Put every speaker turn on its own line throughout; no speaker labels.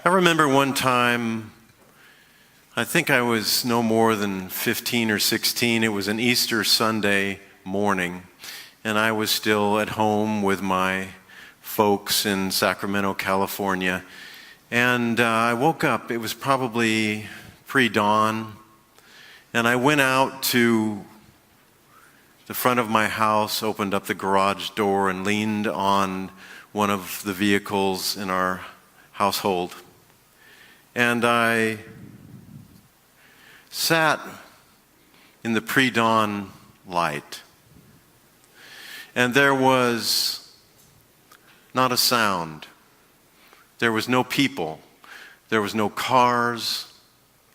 I remember one time, I think I was no more than 15 or 16. It was an Easter Sunday morning, and I was still at home with my folks in Sacramento, California. And I woke up, it was probably pre-dawn, and I went out to the front of my house, opened up the garage door, and leaned on one of the vehicles in our household. And I sat in the pre-dawn light. And there was not a sound. There was no people. There was no cars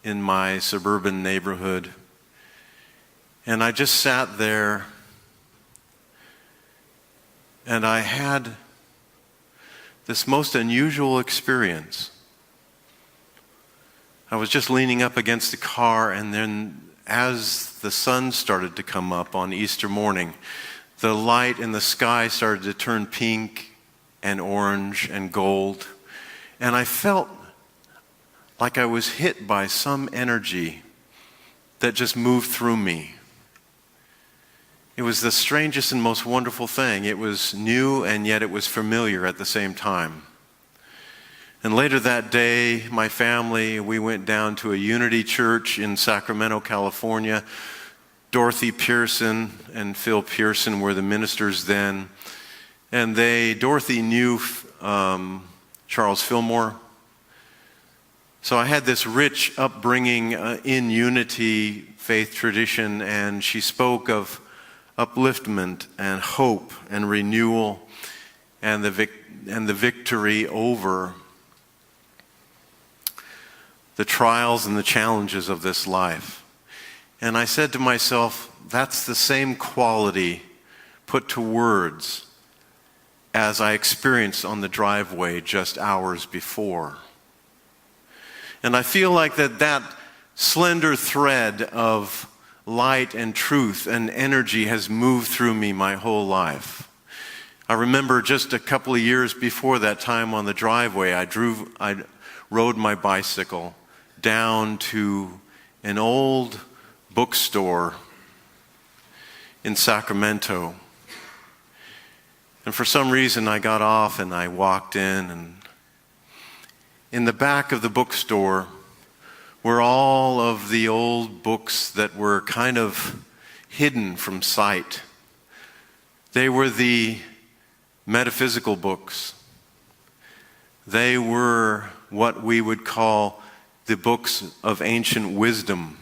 in my suburban neighborhood. And I just sat there, and I had this most unusual experience. I was just leaning up against the car, and then as the sun started to come up on Easter morning, the light in the sky started to turn pink and orange and gold. And I felt like I was hit by some energy that just moved through me. It was the strangest and most wonderful thing. It was new, and yet it was familiar at the same time. And later that day, my family, we went down to a Unity church in Sacramento, California. Dorothy Pearson and Phil Pearson were the ministers then. And Dorothy knew Charles Fillmore. So I had this rich upbringing in Unity faith tradition, and she spoke of upliftment and hope and renewal and the victory over the trials and the challenges of this life. And I said to myself, that's the same quality put to words as I experienced on the driveway just hours before. And I feel like that slender thread of light and truth and energy has moved through me my whole life. I remember just a couple of years before that time on the driveway, I rode my bicycle down to an old bookstore in Sacramento. And for some reason I got off and I walked in, and in the back of the bookstore were all of the old books that were kind of hidden from sight. They were the metaphysical books. They were what we would call the books of ancient wisdom.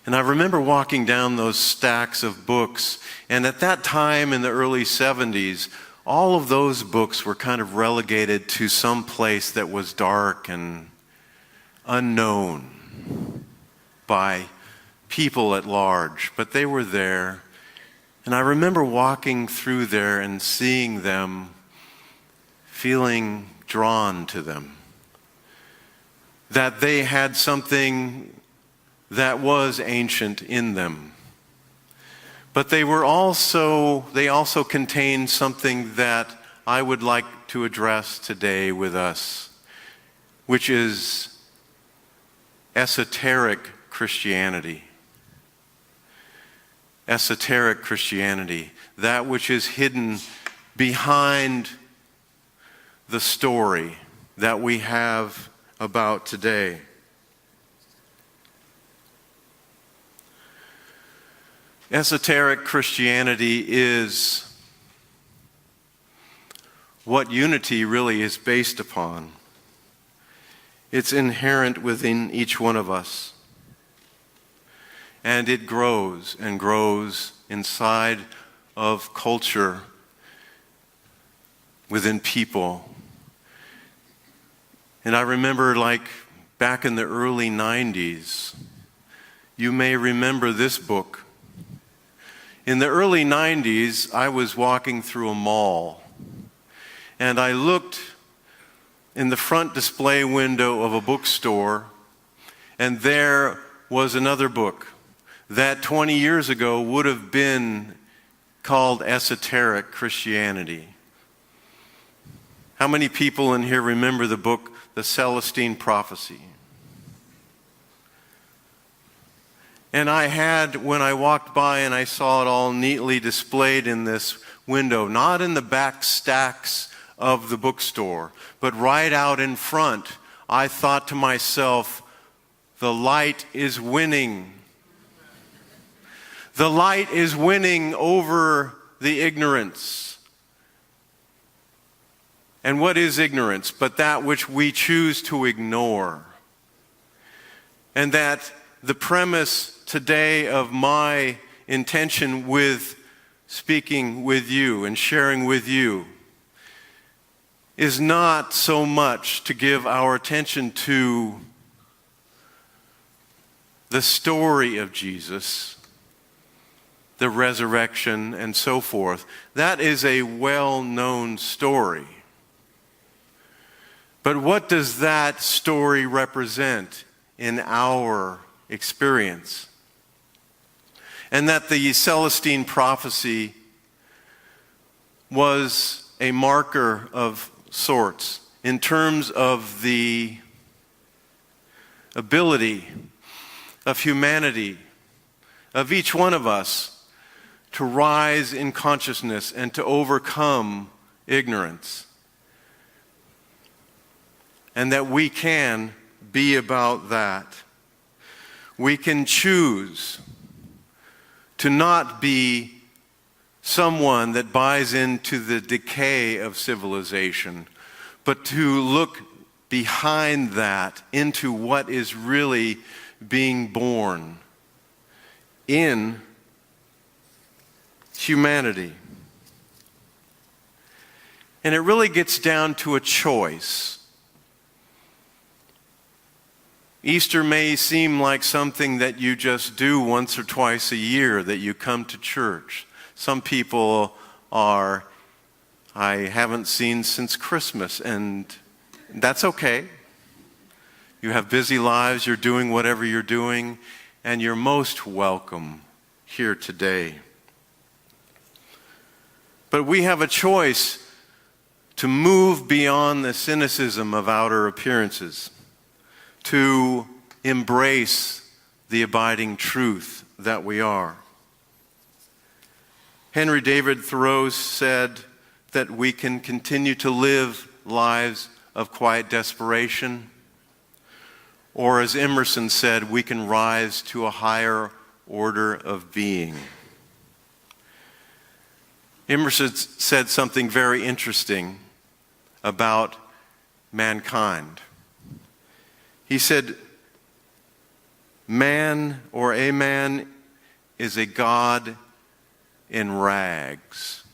And I remember walking down those stacks of books, and at that time in the early 70s, all of those books were kind of relegated to some place that was dark and unknown by people at large, but they were there. And I remember walking through there and seeing them, feeling drawn to them, that they had something that was ancient in them. But they also contained something that I would like to address today with us, which is esoteric Christianity. Esoteric Christianity, that which is hidden behind the story that we have about today. Esoteric Christianity is what Unity really is based upon. It's inherent within each one of us. And it grows and grows inside of culture, within people. And I remember, like back in the early 90s, you may remember this book. In the early 90s, I was walking through a mall, and I looked in the front display window of a bookstore, and there was another book that 20 years ago would have been called Esoteric Christianity. How many people in here remember the book, The Celestine Prophecy? And I had, when I walked by and I saw it all neatly displayed in this window, not in the back stacks of the bookstore, but right out in front, I thought to myself, the light is winning. The light is winning over the ignorance. And what is ignorance? But that which we choose to ignore. And that the premise today of my intention with speaking with you and sharing with you is not so much to give our attention to the story of Jesus, the resurrection, and so forth. That is a well-known story. But what does that story represent in our experience? And that the Celestine Prophecy was a marker of sorts in terms of the ability of humanity, of each one of us, to rise in consciousness and to overcome ignorance. And that we can be about that. We can choose to not be someone that buys into the decay of civilization, but to look behind that into what is really being born in humanity. And it really gets down to a choice. Easter may seem like something that you just do once or twice a year, that you come to church. Some people are, I haven't seen since Christmas, and that's okay. You have busy lives, you're doing whatever you're doing, and you're most welcome here today. But we have a choice to move beyond the cynicism of outer appearances, to embrace the abiding truth that we are. Henry David Thoreau said that we can continue to live lives of quiet desperation, or as Emerson said, we can rise to a higher order of being. Emerson said something very interesting about mankind. He said, man or a man is a god in rags.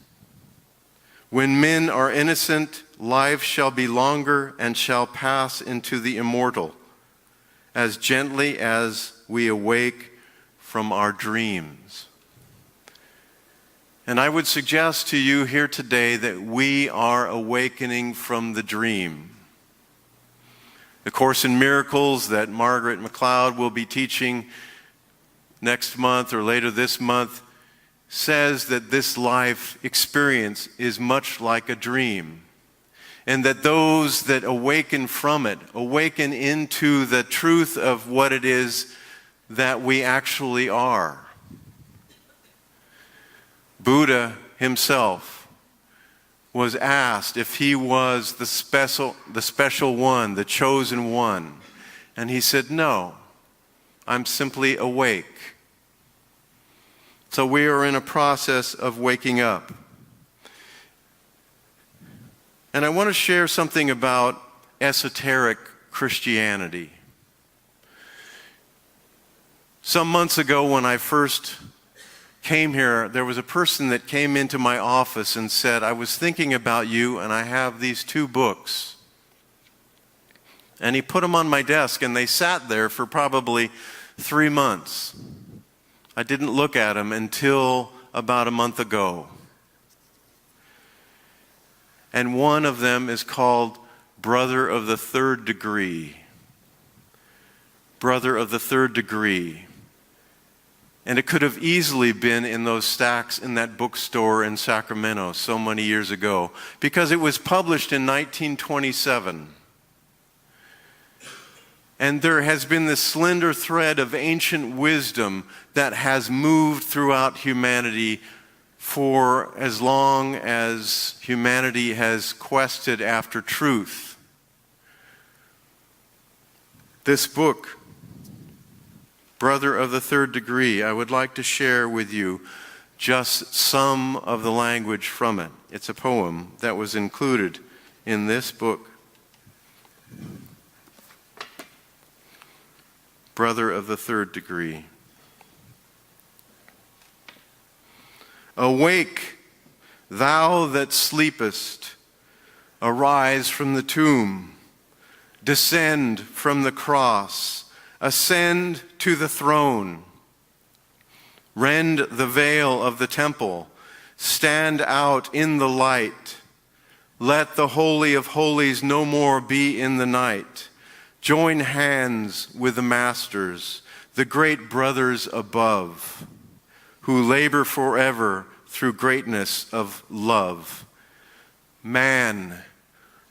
When men are innocent, life shall be longer and shall pass into the immortal, as gently as we awake from our dreams. And I would suggest to you here today that we are awakening from the dream. The Course in Miracles that Margaret McLeod will be teaching next month or later this month says that this life experience is much like a dream, and that those that awaken from it awaken into the truth of what it is that we actually are. Buddha himself was asked if he was the special one, the chosen one. And he said, no, I'm simply awake. So we are in a process of waking up. And I want to share something about esoteric Christianity. Some months ago when I first came here, there was a person that came into my office and said, I was thinking about you and I have these 2 books. And he put them on my desk and they sat there for probably 3 months. I didn't look at them until about a month ago. And one of them is called Brother of the Third Degree. Brother of the Third Degree. And it could have easily been in those stacks in that bookstore in Sacramento so many years ago, because it was published in 1927. And there has been this slender thread of ancient wisdom that has moved throughout humanity for as long as humanity has quested after truth. This book, Brother of the Third Degree, I would like to share with you just some of the language from it. It's a poem that was included in this book. Brother of the Third Degree. Awake, thou that sleepest, arise from the tomb, descend from the cross, ascend to the throne, rend the veil of the temple, stand out in the light, let the Holy of Holies no more be in the night. Join hands with the masters, the great brothers above, who labor forever through greatness of love. Man,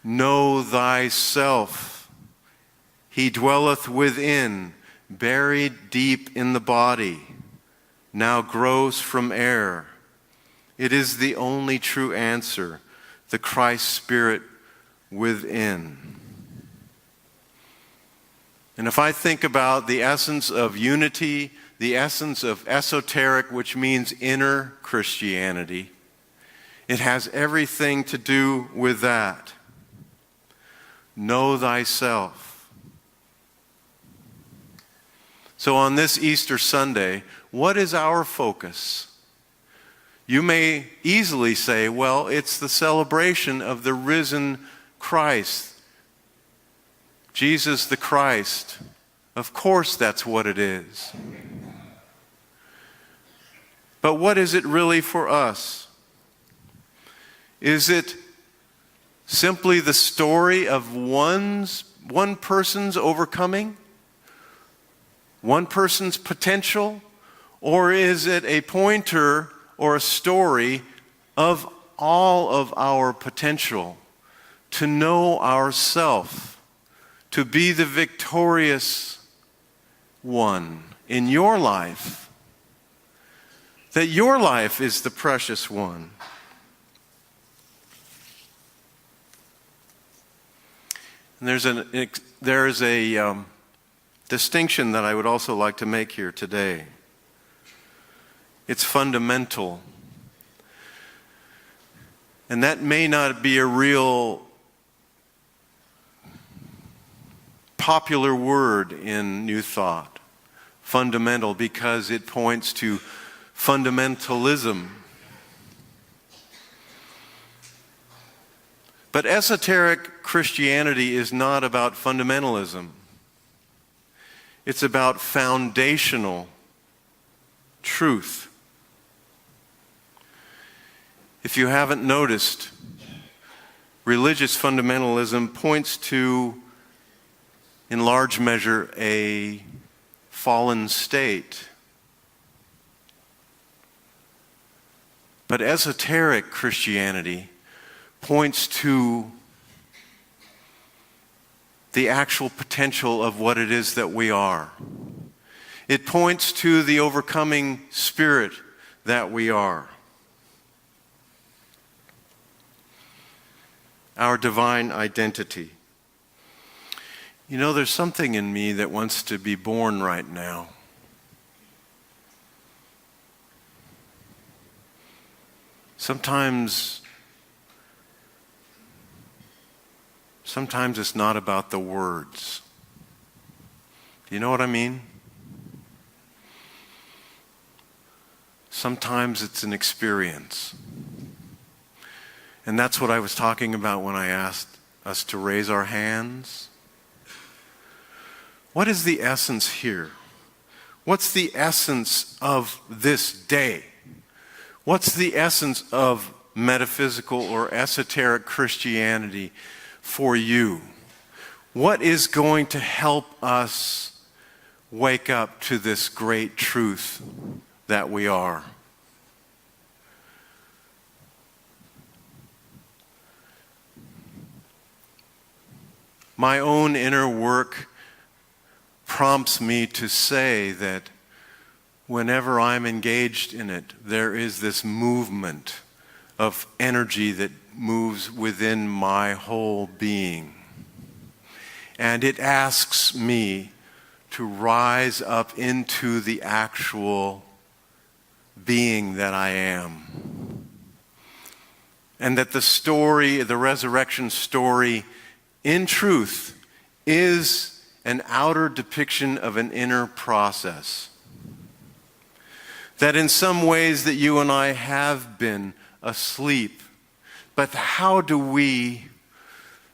know thyself. He dwelleth within, buried deep in the body, now grows from air. It is the only true answer, the Christ Spirit within. And if I think about the essence of unity, the essence of esoteric, which means inner Christianity, it has everything to do with that. Know thyself. So on this Easter Sunday, what is our focus? You may easily say, well, it's the celebration of the risen Christ. Jesus the Christ. Of course that's what it is. But what is it really for us? Is it simply the story of one person's overcoming? One person's potential? Or is it a pointer or a story of all of our potential to know ourself? To be the victorious one in your life, that your life is the precious one. And there is a distinction that I would also like to make here today. It's fundamental. And that may not be a real popular word in New Thought, fundamental, because it points to fundamentalism. But esoteric Christianity is not about fundamentalism. It's about foundational truth. If you haven't noticed, religious fundamentalism points to, in large measure, a fallen state. But esoteric Christianity points to the actual potential of what it is that we are. It points to the overcoming spirit that we are. Our divine identity. You know, there's something in me that wants to be born right now. Sometimes it's not about the words. Do you know what I mean? Sometimes it's an experience. And that's what I was talking about when I asked us to raise our hands. What is the essence here? What's the essence of this day? What's the essence of metaphysical or esoteric Christianity for you? What is going to help us wake up to this great truth that we are. My own inner work prompts me to say that whenever I'm engaged in it, there is this movement of energy that moves within my whole being. And it asks me to rise up into the actual being that I am. And that the story, the resurrection story, in truth, is an outer depiction of an inner process. That in some ways that you and I have been asleep. But how do we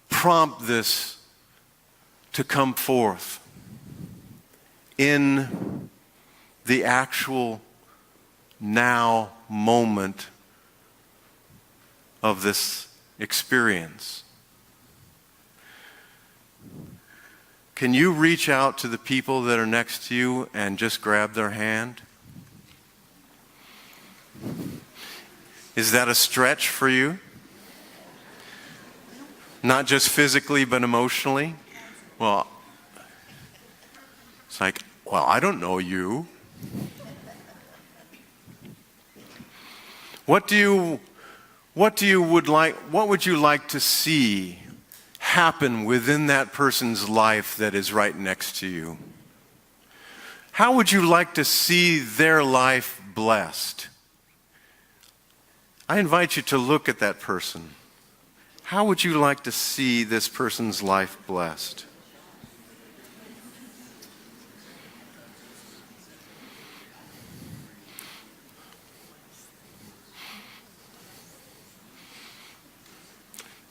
prompt this to come forth in the actual now moment of this experience? Can you reach out to the people that are next to you and just grab their hand? Is that a stretch for you? Not just physically, but emotionally? Well, it's like, well, I don't know you. What would you like to see happen within that person's life that is right next to you? How would you like to see their life blessed? I invite you to look at that person. How would you like to see this person's life blessed?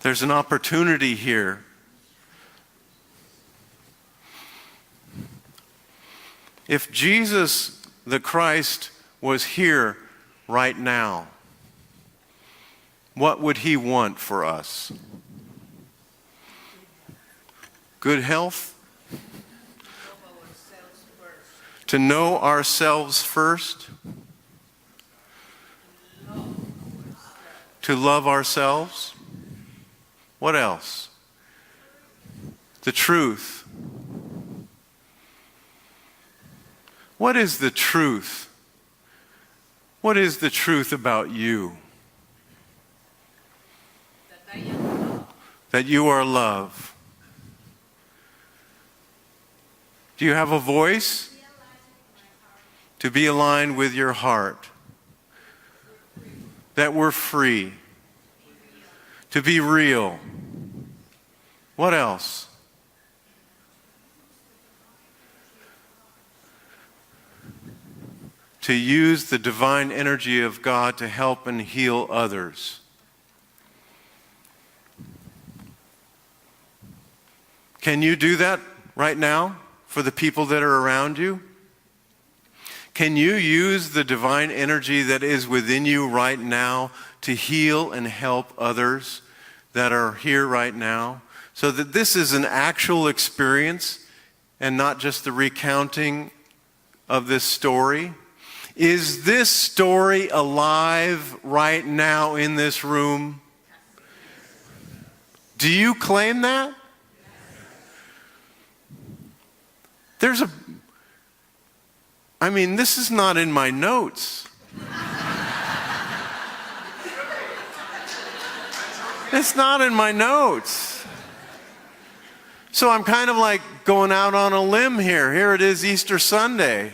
There's an opportunity here. If Jesus, the Christ, was here right now, what would he want for us? Good health? To know ourselves first? To love ourselves? What else? The truth. What is the truth? What is the truth about you? That you are love. Do you have a voice? To be aligned with your heart. That we're free. To be real. What else? To use the divine energy of God to help and heal others. Can you do that right now for the people that are around you? Can you use the divine energy that is within you right now to heal and help others that are here right now? So that this is an actual experience and not just the recounting of this story. Is this story alive right now in this room? Do you claim that? This is not in my notes. It's not in my notes. So I'm kind of like going out on a limb here. Here it is, Easter Sunday.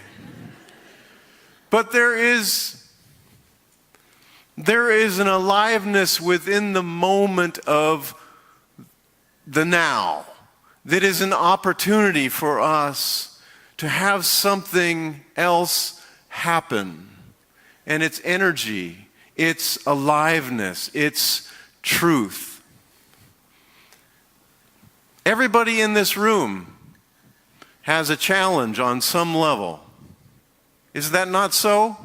But there is an aliveness within the moment of the now that is an opportunity for us to have something else happen. And it's energy, it's aliveness, it's truth. Everybody in this room has a challenge on some level. Is that not so?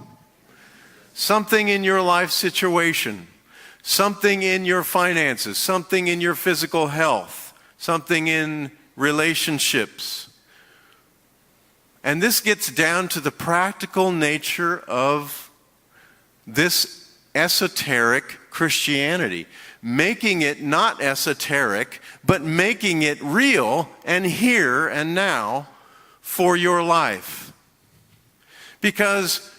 Something in your life situation, something in your finances, something in your physical health, something in relationships. And this gets down to the practical nature of this esoteric Christianity, making it not esoteric, but making it real and here and now for your life. Because,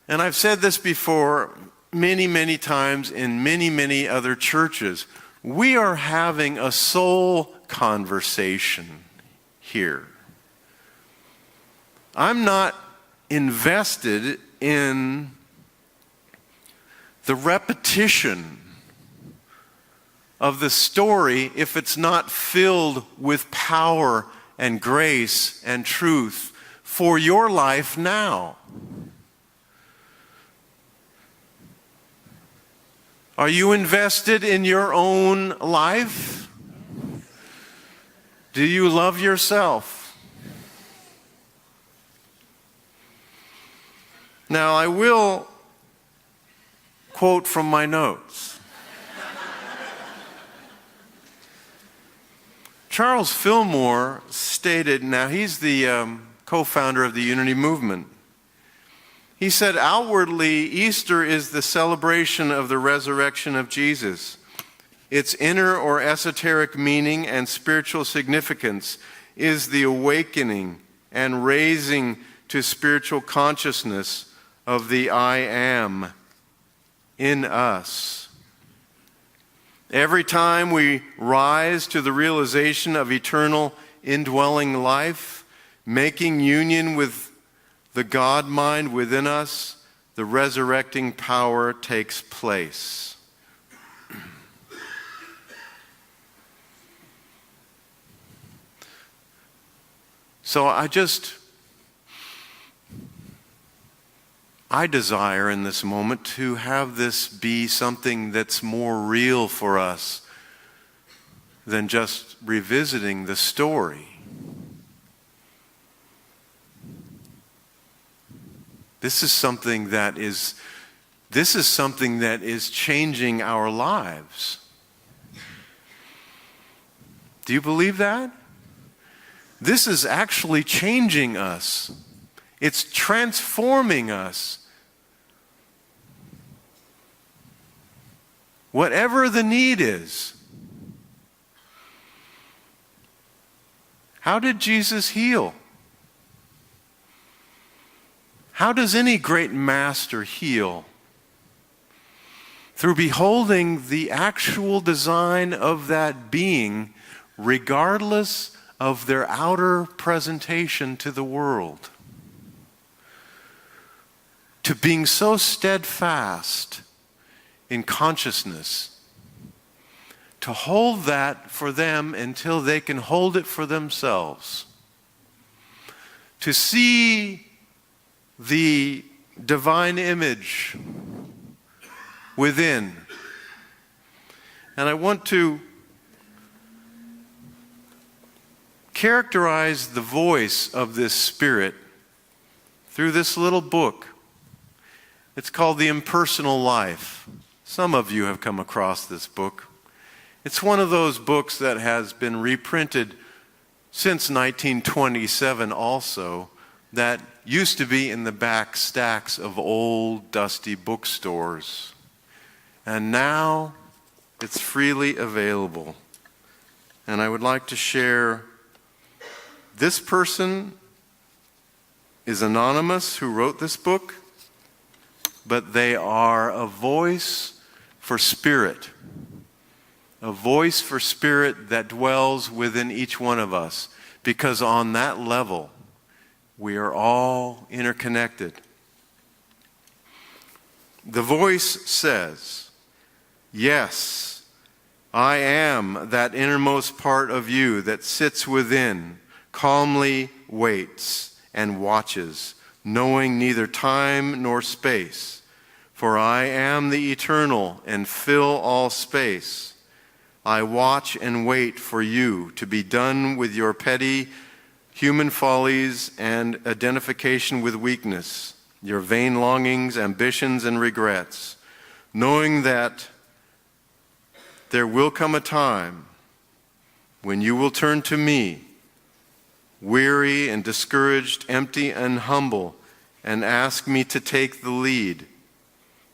and I've said this before many, many times in many, many other churches, we are having a soul conversation here. I'm not invested in the repetition of the story if it's not filled with power and grace and truth for your life now. Are you invested in your own life? Do you love yourself? Now, I will quote from my notes. Charles Fillmore stated, now he's the co-founder of the Unity Movement. He said, outwardly, Easter is the celebration of the resurrection of Jesus. Its inner or esoteric meaning and spiritual significance is the awakening and raising to spiritual consciousness of the I am in us. Every time we rise to the realization of eternal indwelling life, making union with the God mind within us, the resurrecting power takes place. So I desire in this moment to have this be something that's more real for us than just revisiting the story. This is something that is changing our lives. Do you believe that? This is actually changing us. It's transforming us. Whatever the need is. How did Jesus heal? How does any great master heal? Through beholding the actual design of that being, regardless of their outer presentation to the world. To being so steadfast in consciousness, to hold that for them until they can hold it for themselves. To see the divine image within. And I want to characterize the voice of this Spirit through this little book. It's called The Impersonal Life. Some of you have come across this book. It's one of those books that has been reprinted since 1927 also, that used to be in the back stacks of old dusty bookstores. And now it's freely available. And I would like to share, this person is anonymous who wrote this book, but they are a voice for spirit. A voice for spirit that dwells within each one of us. Because on that level, we are all interconnected. The voice says, yes, I am that innermost part of you that sits within, calmly waits and watches, knowing neither time nor space. For I am the eternal and fill all space. I watch and wait for you to be done with your petty human follies and identification with weakness, your vain longings, ambitions, and regrets, knowing that there will come a time when you will turn to me weary and discouraged, empty and humble, and ask me to take the lead,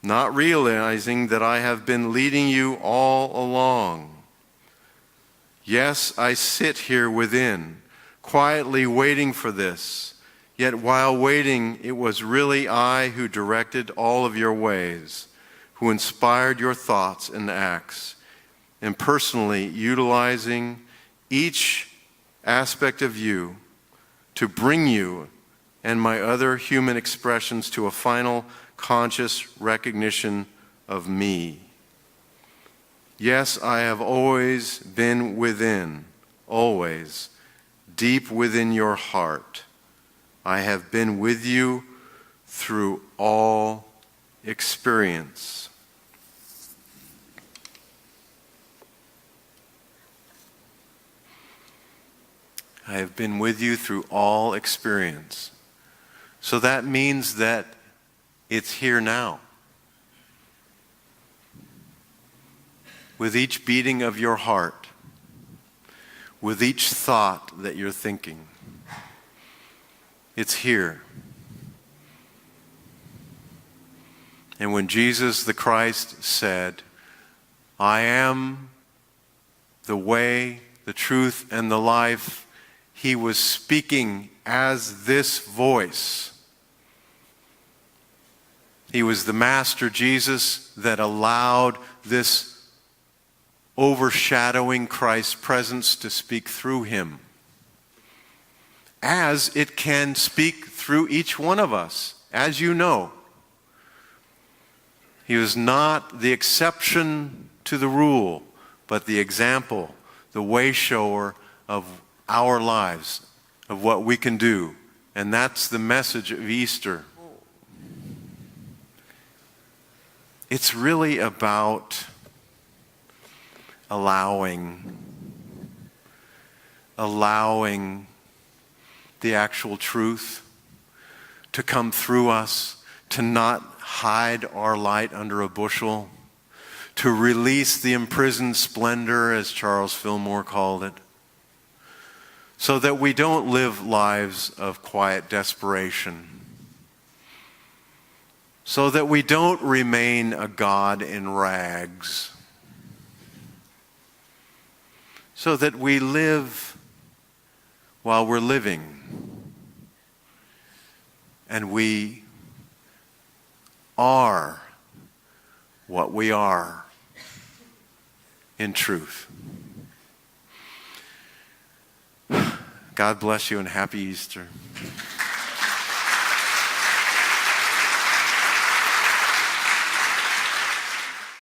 not realizing that I have been leading you all along. Yes, I sit here within, quietly waiting for this. Yet while waiting, it was really I who directed all of your ways, who inspired your thoughts and acts, and personally utilizing each aspect of you to bring you and my other human expressions to a final conscious recognition of me. Yes, I have always been within, always, deep within your heart. I have been with you through all experience. I have been with you through all experience. So that means that it's here now. With each beating of your heart, with each thought that you're thinking, it's here. And when Jesus the Christ said, I am the way, the truth, and the life, he was speaking as this voice. He was the Master Jesus that allowed this overshadowing Christ's presence to speak through him, as it can speak through each one of us, as you know. He was not the exception to the rule, but the example, the way shower of our lives, of what we can do. And that's the message of Easter. It's really about allowing the actual truth to come through us, to not hide our light under a bushel, to release the imprisoned splendor, as Charles Fillmore called it, so that we don't live lives of quiet desperation, so that we don't remain a God in rags, so that we live while we're living, and we are what we are in truth. God bless you and happy Easter.